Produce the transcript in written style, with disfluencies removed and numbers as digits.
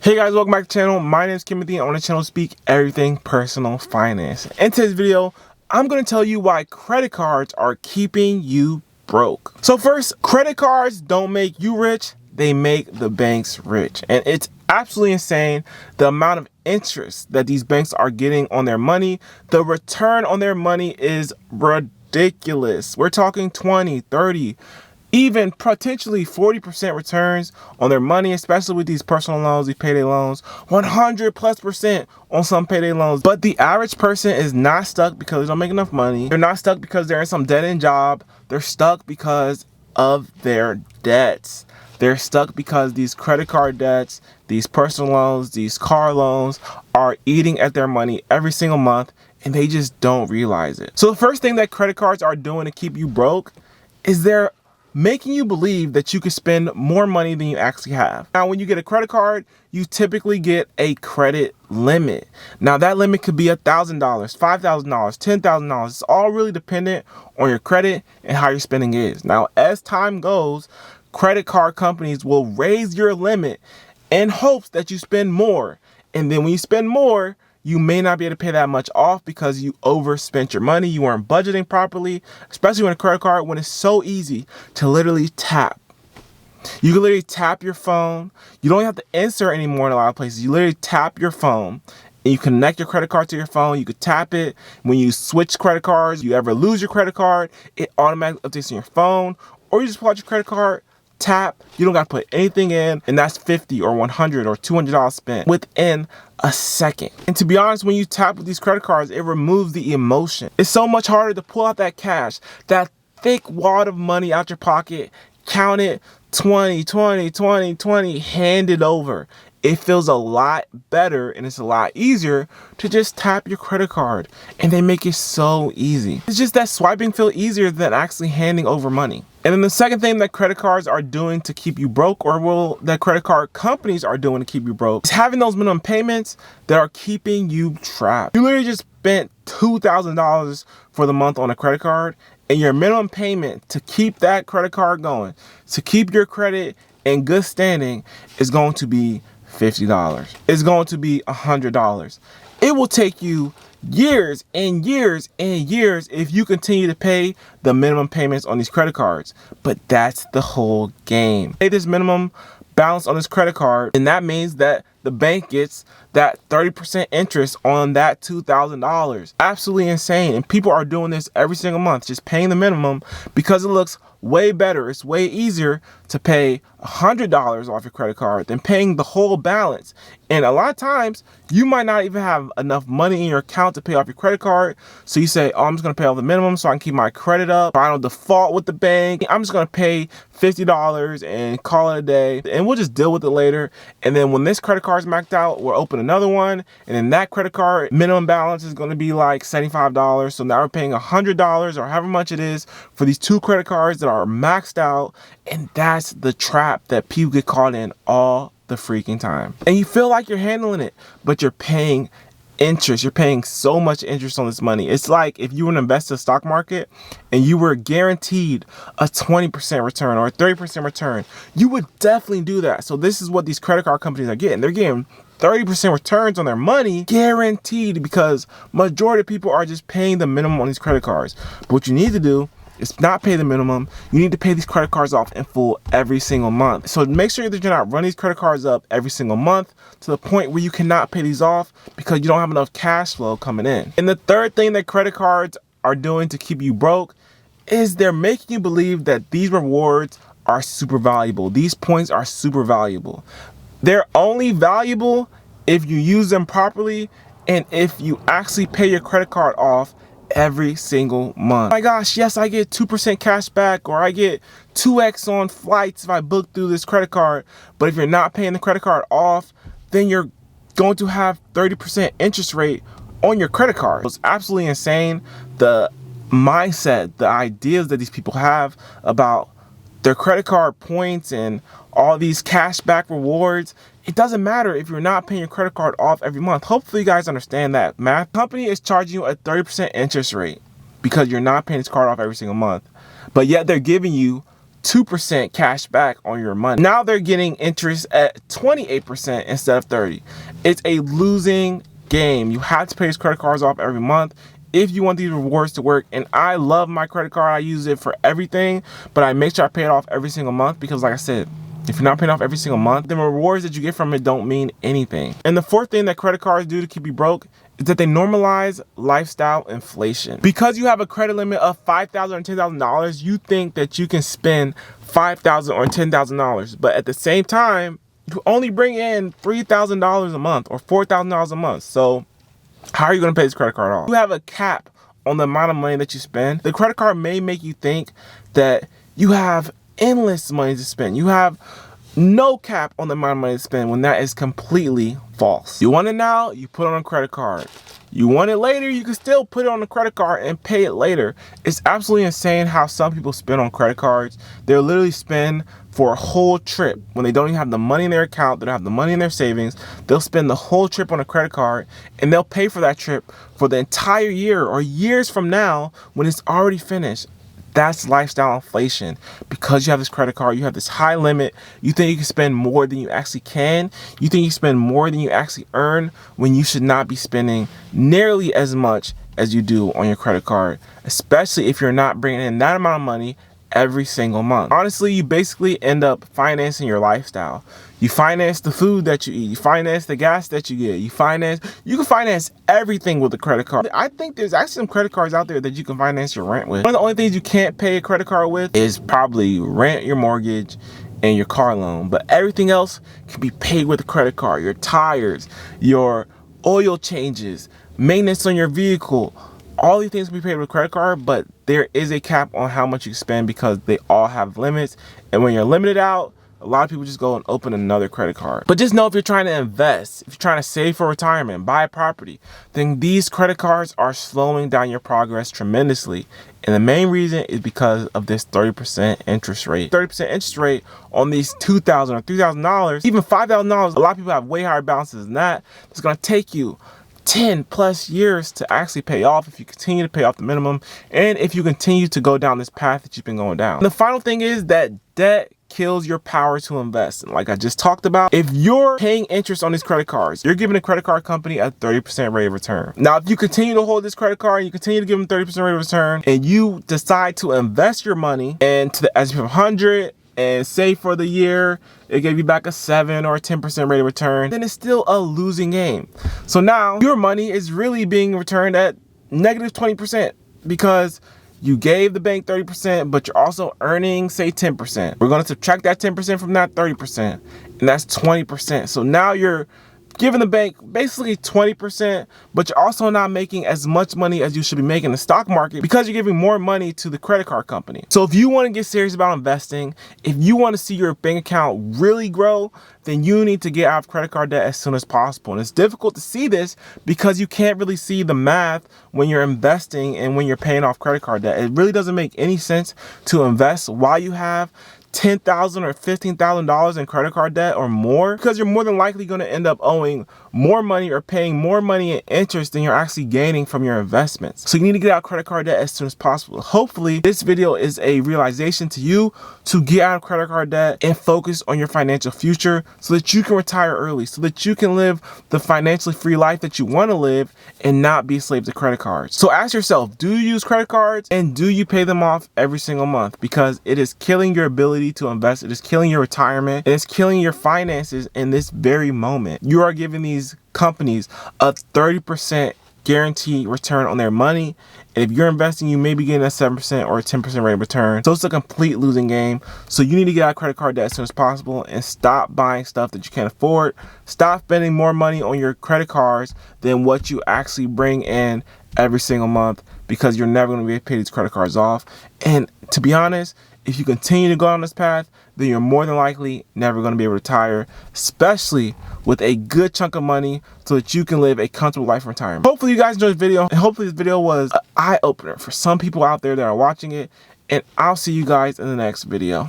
Hey guys, welcome back to the channel. My name is Kimothy and on the channel speak everything personal finance. In today's video, I'm going to tell you why credit cards are keeping you broke. So first, credit cards don't make you rich, they make the banks rich. And it's absolutely insane the amount of interest that these banks are getting on their money. The return on their money is ridiculous. We're talking 20, 30, even potentially 40% returns on their money, especially with these personal loans, these payday loans, 100+% on some payday loans. But the average person is not stuck because they don't make enough money. They're not stuck because they're in some dead-end job. They're stuck because of their debts. They're stuck because these credit card debts, these personal loans, these car loans are eating at their money every single month, and they just don't realize it. So the first thing that credit cards are doing to keep you broke is they're making you believe that you can spend more money than you actually have. Now, when you get a credit card, you typically get a credit limit. Now, that limit could be $1,000, $5,000, $10,000. It's all really dependent on your credit and how your spending is. Now, as time goes, credit card companies will raise your limit in hopes that you spend more. And then when you spend more, you may not be able to pay that much off because you overspent your money. You weren't budgeting properly, especially with a credit card when it's so easy to literally tap. You can literally tap your phone. You don't have to insert anymore in a lot of places. You literally tap your phone and you connect your credit card to your phone. You could tap it. When you switch credit cards, you ever lose your credit card, it automatically updates on your phone. Or you just pull out your credit card, tap, you don't got to put anything in, and that's $50 or $100 or $200 spent within a second. And to be honest, when you tap with these credit cards, it removes the emotion. It's so much harder to pull out that cash, that thick wad of money out your pocket, count it, 20, 20, 20, 20, hand it over. It feels a lot better and it's a lot easier to just tap your credit card, and they make it so easy. It's just that swiping feels easier than actually handing over money. And then the second thing that credit cards are doing to keep you broke, or that credit card companies are doing to keep you broke, is having those minimum payments that are keeping you trapped. You literally just spent $2,000 for the month on a credit card, and your minimum payment to keep that credit card going, to keep your credit in good standing, is going to be $50. It's going to be $100. It will take you years and years and years if you continue to pay the minimum payments on these credit cards. But that's the whole game. Pay this minimum balance on this credit card, and that means that the bank gets that 30% interest on that $2,000. Absolutely insane. And people are doing this every single month, just paying the minimum because it looks way better. It's way easier to pay $100 off your credit card than paying the whole balance. And a lot of times you might not even have enough money in your account to pay off your credit card. So you say, oh, I'm just going to pay off the minimum so I can keep my credit up. I don't default with the bank. I'm just going to pay $50 and call it a day, and we'll just deal with it later. And then when this credit card is maxed out, we'll open another one. And then that credit card minimum balance is going to be like $75. So now we're paying $100 or however much it is for these two credit cards that are maxed out. And that's the trap that people get caught in all the freaking time. And you feel like you're handling it, but you're paying interest. You're paying so much interest on this money. It's like if you were to invest in the stock market and you were guaranteed a 20% return or a 30% return, you would definitely do that. So this is what these credit card companies are getting. They're getting 30% returns on their money guaranteed because majority of people are just paying the minimum on these credit cards. But what you need to do is not pay the minimum. You need to pay these credit cards off in full every single month. So make sure that you're not running these credit cards up every single month to the point where you cannot pay these off because you don't have enough cash flow coming in. And the third thing that credit cards are doing to keep you broke is they're making you believe that these rewards are super valuable. These points are super valuable. They're only valuable if you use them properly and if you actually pay your credit card off every single month. Oh my gosh, yes, I get 2% cash back, or I get 2x on flights if I book through this credit card. But if you're not paying the credit card off, then you're going to have 30% interest rate on your credit card. It's absolutely insane. The mindset, the ideas that these people have about their credit card points and all these cashback rewards. It doesn't matter if you're not paying your credit card off every month. Hopefully you guys understand that. Math company is charging you a 30% interest rate because you're not paying this card off every single month. But yet they're giving you 2% cash back on your money. Now they're getting interest at 28% instead of 30%. It's a losing game. You have to pay these credit cards off every month if you want these rewards to work. And I love my credit card. I use it for everything, but I make sure I pay it off every single month because, like I said, if you're not paying off every single month, the rewards that you get from it don't mean anything. And the fourth thing that credit cards do to keep you broke is that they normalize lifestyle inflation. Because you have a credit limit of $5,000 or $10,000, you think that you can spend $5,000 or $10,000. But at the same time, you only bring in $3,000 a month or $4,000 a month. So how are you gonna pay this credit card off? You have a cap on the amount of money that you spend. The credit card may make you think that you have endless money to spend. You have no cap on the amount of money to spend, when that is completely false. You want it now, you put it on a credit card. You want it later, you can still put it on a credit card and pay it later. It's absolutely insane how some people spend on credit cards. They'll literally spend for a whole trip when they don't even have the money in their account, they don't have the money in their savings. They'll spend the whole trip on a credit card and they'll pay for that trip for the entire year or years from now when it's already finished. That's lifestyle inflation. Because you have this credit card, you have this high limit, you think you can spend more than you actually can. You think you spend more than you actually earn, when you should not be spending nearly as much as you do on your credit card, especially if you're not bringing in that amount of money every single month. Honestly, you basically end up financing your lifestyle. You finance the food that you eat. You finance the gas that you get. You can finance everything with a credit card. I think there's actually some credit cards out there that you can finance your rent with. One of the only things you can't pay a credit card with is probably rent, your mortgage, and your car loan. But everything else can be paid with a credit card. Your tires, your oil changes, maintenance on your vehicle. All these things can be paid with a credit card, but there is a cap on how much you spend because they all have limits. And when you're limited out, a lot of people just go and open another credit card. But just know, if you're trying to invest, if you're trying to save for retirement, buy a property, then these credit cards are slowing down your progress tremendously. And the main reason is because of this 30% interest rate. 30% interest rate on these $2,000 or $3,000, even $5,000. A lot of people have way higher balances than that. It's gonna take you 10 plus years to actually pay off if you continue to pay off the minimum and if you continue to go down this path that you've been going down. And the final thing is that debt kills your power to invest. And like I just talked about, if you're paying interest on these credit cards, you're giving a credit card company a 30% rate of return. Now, if you continue to hold this credit card and you continue to give them 30% rate of return, and you decide to invest your money into the S&P 500 and say for the year it gave you back a 7 or a 10% rate of return, then it's still a losing game. So now your money is really being returned at negative 20% because you gave the bank 30%, but you're also earning, say, 10%. We're going to subtract that 10% from that 30%, and that's 20%. So now you're giving the bank basically 20%, but you're also not making as much money as you should be making in the stock market because you're giving more money to the credit card company. So if you want to get serious about investing, if you want to see your bank account really grow, then you need to get out of credit card debt as soon as possible. And it's difficult to see this because you can't really see the math when you're investing and when you're paying off credit card debt. It really doesn't make any sense to invest while you have $10,000 or $15,000 in credit card debt or more, because you're more than likely going to end up owing more money or paying more money in interest than you're actually gaining from your investments. So you need to get out of credit card debt as soon as possible. Hopefully this video is a realization to you to get out of credit card debt and focus on your financial future so that you can retire early, so that you can live the financially free life that you want to live and not be a slave to credit cards. So ask yourself, do you use credit cards and do you pay them off every single month? Because it is killing your ability to invest. It is killing your retirement. It is killing your finances in this very moment. You are giving these companies a 30% guaranteed return on their money. And if you're investing, you may be getting a 7% or a 10% rate of return. So it's a complete losing game. So you need to get out of credit card debt as soon as possible and stop buying stuff that you can't afford. Stop spending more money on your credit cards than what you actually bring in every single month, because you're never going to be able to pay these credit cards off. And to be honest, if you continue to go on this path, then you're more than likely never going to be able to retire, especially with a good chunk of money so that you can live a comfortable life in retirement. Hopefully you guys enjoyed this video, and hopefully this video was an eye-opener for some people out there that are watching it, and I'll see you guys in the next video.